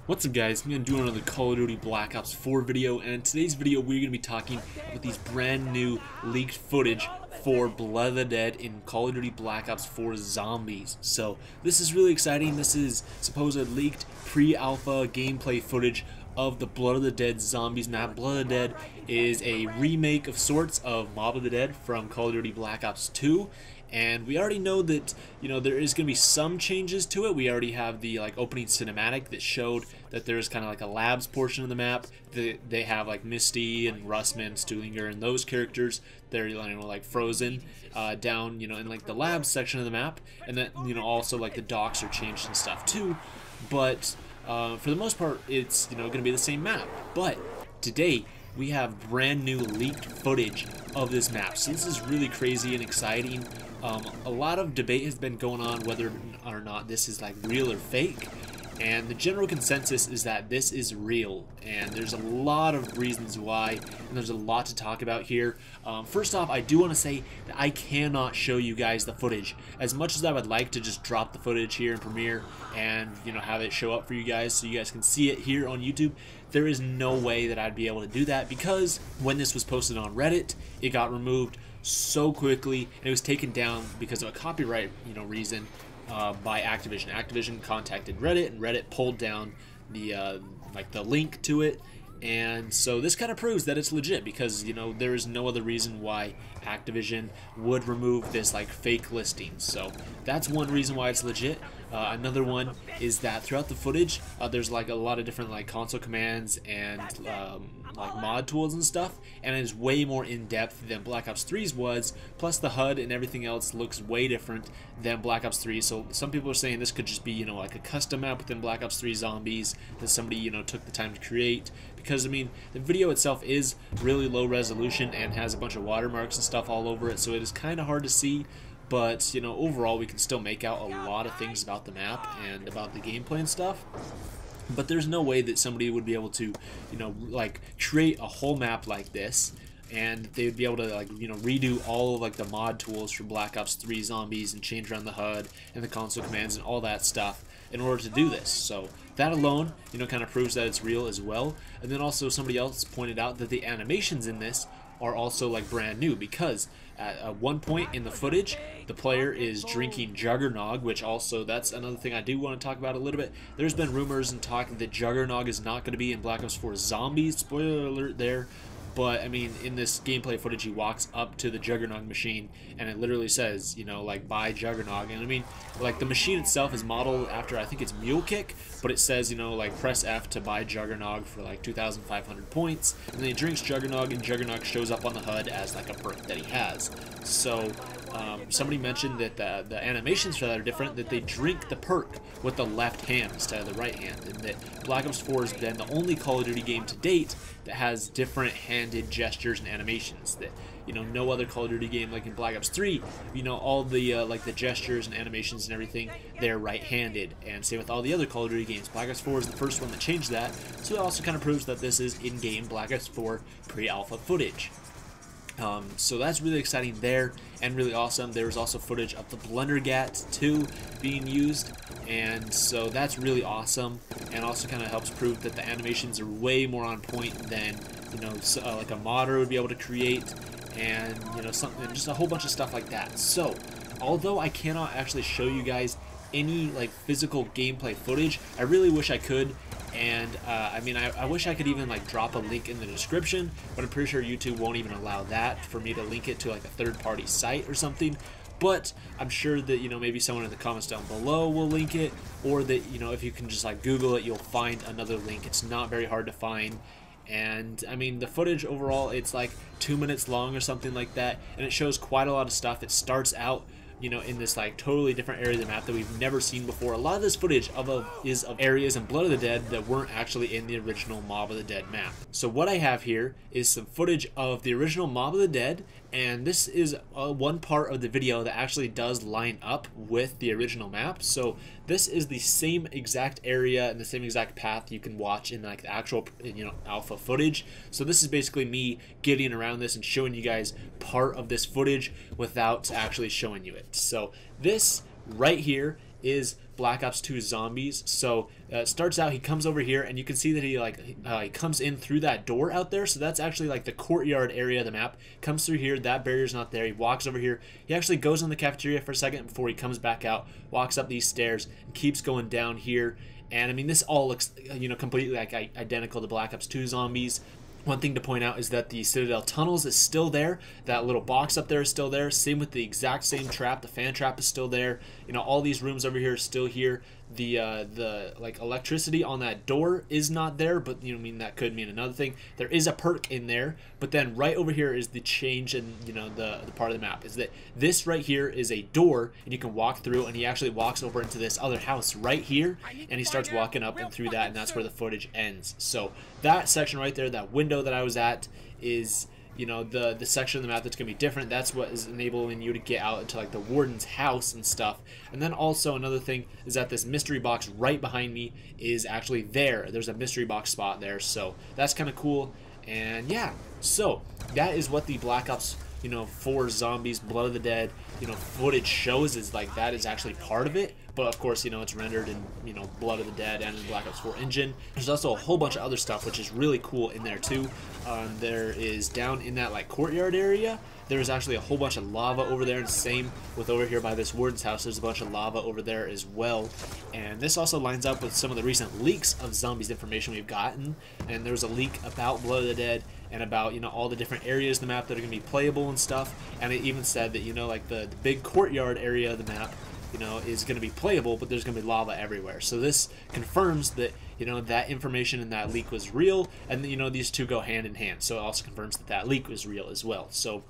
What's up guys, I'm going to do another Call of Duty Black Ops 4 video, and in today's video we're going to be talking about these brand new leaked footage for Blood of the Dead in Call of Duty Black Ops 4 Zombies. So this is really exciting. This is supposed leaked pre-alpha gameplay footage of the Blood of the Dead Zombies map. Blood of the Dead is a remake of sorts of Mob of the Dead from Call of Duty Black Ops 2. And we already know that, there is going to be some changes to it. We already have the opening cinematic that showed that there's kind of like a labs portion of the map. They have like Misty and Russman, Stuhlinger, and those characters. They're like frozen down in like the labs section of the map, and then also like the docks are changed and stuff too. But for the most part, it's going to be the same map. But today we have brand new leaked footage of this map, so this is really crazy and exciting. A lot of debate has been going on whether or not this is like real or fake, and the general consensus is that this is real, and there's a lot of reasons why, and there's a lot to talk about here. First off, I do want to say that I cannot show you guys the footage. As much as I would like to just drop the footage here in Premiere and have it show up for you guys so you guys can see it here on YouTube, there is no way that I'd be able to do that, because when this was posted on Reddit, it got removed so quickly, and it was taken down because of a copyright reason by Activision. Activision contacted Reddit, and Reddit pulled down the the link to it. And so this kind of proves that it's legit, because there is no other reason why Activision would remove this fake listing. So that's one reason why it's legit. Another one is that throughout the footage there's a lot of different console commands and mod tools and stuff, and it is way more in depth than Black Ops 3's was. Plus the HUD and everything else looks way different than Black Ops 3. So some people are saying this could just be like a custom map within Black Ops 3 Zombies that somebody took the time to create. Because the video itself is really low resolution and has a bunch of watermarks and stuff all over it, so it is kind of hard to see. But overall we can still make out a lot of things about the map and about the gameplay and stuff. But there's no way that somebody would be able to create a whole map like this, and they would be able to redo all of the mod tools for Black Ops 3 Zombies and change around the HUD and the console commands and all that stuff in order to do this. So that alone kind of proves that it's real as well. And then also somebody else pointed out that the animations in this are also brand new, because at one point in the footage the player is drinking Juggernog, which also, that's another thing I do want to talk about a little bit. There's been rumors and talk that Juggernog is not going to be in Black Ops 4 Zombies, spoiler alert there. But in this gameplay footage, he walks up to the Juggernog machine, and it literally says, buy Juggernog. And the machine itself is modeled after, I think it's Mule Kick, but it says, press F to buy Juggernog for 2,500 points. And then he drinks Juggernog, and Juggernog shows up on the HUD as a perk that he has. So somebody mentioned that the animations for that are different, that they drink the perk with the left hand instead of the right hand, and that Black Ops 4 has been the only Call of Duty game to date that has different handed gestures and animations. That no other Call of Duty game, like in Black Ops 3, all the the gestures and animations and everything, they're right-handed, and same with all the other Call of Duty games. Black Ops 4 is the first one that changed that, so it also kind of proves that this is in-game Black Ops 4 pre-alpha footage. So that's really exciting there, and really awesome. There was also footage of the Blundergat 2 being used, and so that's really awesome, and also kind of helps prove that the animations are way more on point than like a modder would be able to create, and something, just a whole bunch of stuff like that. So although I cannot actually show you guys any physical gameplay footage, I really wish I could. And I wish I could even drop a link in the description, but I'm pretty sure YouTube won't even allow that, for me to link it to a third-party site or something. But I'm sure that maybe someone in the comments down below will link it, or that if you can just Google it, you'll find another link. It's not very hard to find. And the footage overall, it's 2 minutes long or something like that, and it shows quite a lot of stuff. It starts out in this totally different area of the map that we've never seen before. A lot of this footage is of areas in Blood of the Dead that weren't actually in the original Mob of the Dead map. So what I have here is some footage of the original Mob of the Dead, and this is one part of the video that actually does line up with the original map. So this is the same exact area and the same exact path you can watch in the actual alpha footage. So this is basically me getting around this and showing you guys part of this footage without actually showing you it. So this right here is Black Ops 2 Zombies. So it starts out, he comes over here, and you can see that he comes in through that door out there. So that's actually like the courtyard area of the map. Comes through here, that barrier's not there. He walks over here. He actually goes in the cafeteria for a second before he comes back out, walks up these stairs, and keeps going down here. And I mean, this all looks, you know, completely like identical to Black Ops 2 Zombies. One thing to point out is that the Citadel tunnels is still there. That little box up there is still there. Same with the exact same trap. The fan trap is still there. You know, all these rooms over here are still here. The like electricity on that door is not there, but you know, I mean, that could mean another thing. There is a perk in there, but then right over here is the change in, you know, the part of the map is that this right here is a door, and you can walk through, and he actually walks over into this other house right here, and he starts walking up and through that, and that's where the footage ends. So that section right there, that window that I was at, is, you know, the section of the map that's going to be different. That's what is enabling you to get out into like the warden's house and stuff. And then also another thing is that this mystery box right behind me is actually there. There's a mystery box spot there, so that's kind of cool. And yeah, so that is what the Black Ops, you know, 4 Zombies Blood of the Dead, you know, footage shows. Is like that is actually part of it. But of course, you know, it's rendered in, you know, Blood of the Dead and in the Black Ops 4 engine. There's also a whole bunch of other stuff which is really cool in there too. There is down in that like courtyard area, there's actually a whole bunch of lava over there, and same with over here by this warden's house. There's a bunch of lava over there as well. And this also lines up with some of the recent leaks of Zombies information we've gotten. And there's a leak about Blood of the Dead and about, you know, all the different areas of the map that are going to be playable and stuff. And it even said that, you know, like the big courtyard area of the map, you know, is going to be playable, but there's going to be lava everywhere. So this confirms that, you know, that information in that leak was real, and you know, these two go hand in hand. So it also confirms that that leak was real as well. So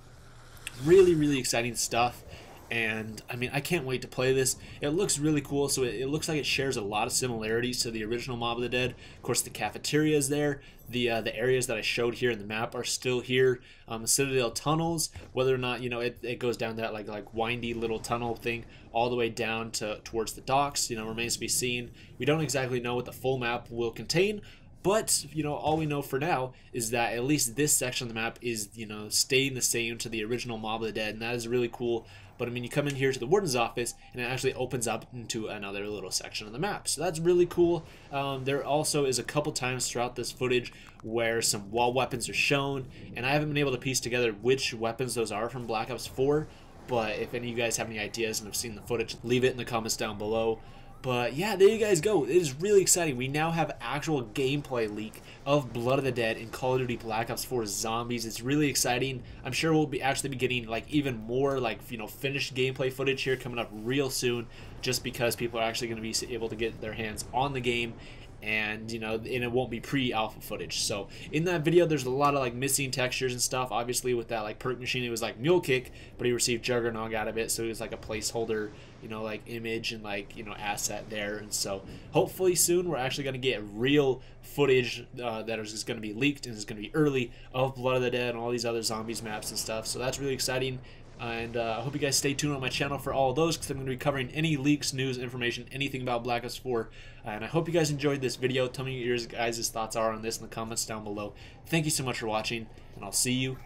really, really exciting stuff. And I mean, I can't wait to play this. It looks really cool. So it looks like it shares a lot of similarities to the original Mob of the Dead. Of course, the cafeteria is there. The areas that I showed here in the map are still here. The Citadel tunnels, whether or not, you know, it goes down that like windy little tunnel thing all the way down towards the docks, you know, remains to be seen. We don't exactly know what the full map will contain. But, you know, all we know for now is that at least this section of the map is, you know, staying the same to the original Mob of the Dead, and that is really cool. But I mean, you come in here to the warden's office, and it actually opens up into another little section of the map. So that's really cool. There also is a couple times throughout this footage where some wall weapons are shown, and I haven't been able to piece together which weapons those are from Black Ops 4. But if any of you guys have any ideas and have seen the footage, leave it in the comments down below. But yeah, there you guys go. It is really exciting. We now have actual gameplay leak of Blood of the Dead in Call of Duty Black Ops 4 Zombies. It's really exciting. I'm sure we'll be actually be getting like even more like, you know, finished gameplay footage here coming up real soon, just because people are actually going to be able to get their hands on the game. And you know, and it won't be pre-alpha footage. So in that video, there's a lot of like missing textures and stuff. Obviously, with that like perk machine, it was like Mule Kick, but he received Juggernog out of it, so it was like a placeholder, you know, like image and like, you know, asset there. And so hopefully soon we're actually going to get real footage that is just going to be leaked and is going to be early of Blood of the Dead and all these other Zombies maps and stuff. So that's really exciting. And I hope you guys stay tuned on my channel for all of those, because I'm going to be covering any leaks, news, information, anything about Black Ops 4. And I hope you guys enjoyed this video. Tell me what your guys' thoughts are on this in the comments down below. Thank you so much for watching, and I'll see you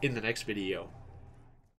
in the next video.